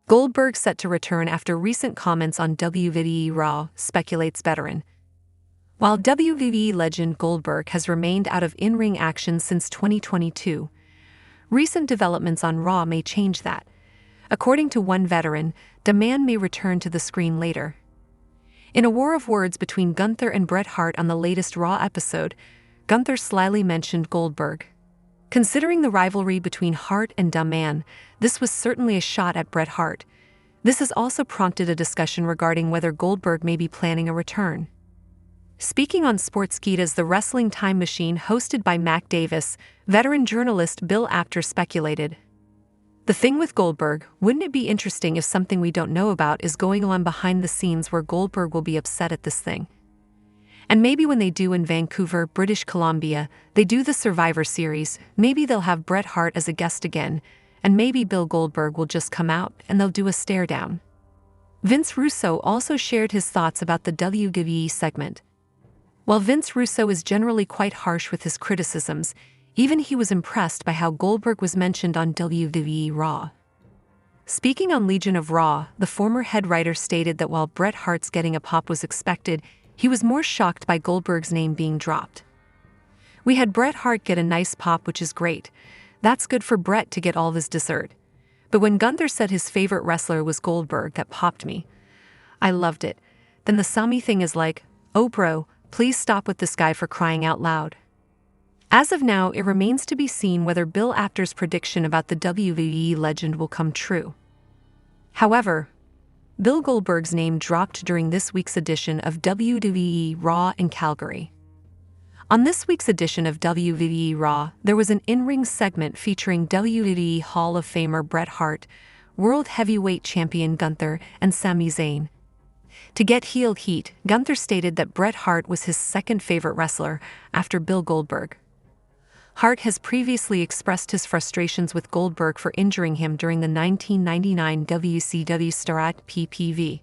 Goldberg set to return after recent comments on WWE Raw, speculates veteran. While WWE legend Goldberg has remained out of in-ring action since 2022, recent developments on Raw may change that. According to one veteran, the man may return to the screen later. In a war of words between Gunther and Bret Hart on the latest Raw episode, Gunther slyly mentioned Goldberg. Considering the rivalry between Hart and Da Man, this was certainly a shot at Bret Hart. This has also prompted a discussion regarding whether Goldberg may be planning a return. Speaking on Sportskeeda's The Wrestling Time Machine hosted by Mac Davis, veteran journalist Bill Apter speculated, "The thing with Goldberg, wouldn't it be interesting if something we don't know about is going on behind the scenes where Goldberg will be upset at this thing? And maybe when they do in Vancouver, British Columbia, they do the Survivor Series, maybe they'll have Bret Hart as a guest again, and maybe Bill Goldberg will just come out and they'll do a stare down." Vince Russo also shared his thoughts about the WWE segment. While Vince Russo is generally quite harsh with his criticisms, even he was impressed by how Goldberg was mentioned on WWE Raw. Speaking on Legion of Raw, the former head writer stated that while Bret Hart's getting a pop was expected, he was more shocked by Goldberg's name being dropped. "We had Bret Hart get a nice pop, which is great. That's good for Bret to get all this dessert. But when Gunther said his favorite wrestler was Goldberg, that popped me. I loved it. Then the Sami thing is like, oh bro, please stop with this guy for crying out loud." As of now, it remains to be seen whether Bill Apter's prediction about the WWE legend will come true. However, Bill Goldberg's name dropped during this week's edition of WWE Raw in Calgary. On this week's edition of WWE Raw, there was an in-ring segment featuring WWE Hall of Famer Bret Hart, World Heavyweight Champion Gunther, and Sami Zayn. To get heel heat, Gunther stated that Bret Hart was his second favorite wrestler after Bill Goldberg. Hart has previously expressed his frustrations with Goldberg for injuring him during the 1999 WCW Starrcade PPV.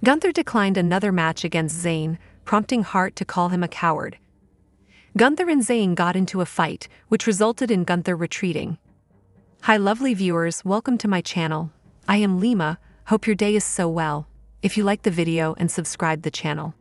Gunther declined another match against Zayn, prompting Hart to call him a coward. Gunther and Zayn got into a fight, which resulted in Gunther retreating. Hi lovely viewers, welcome to my channel. I am Lima, hope your day is so well. If you like the video and subscribe the channel.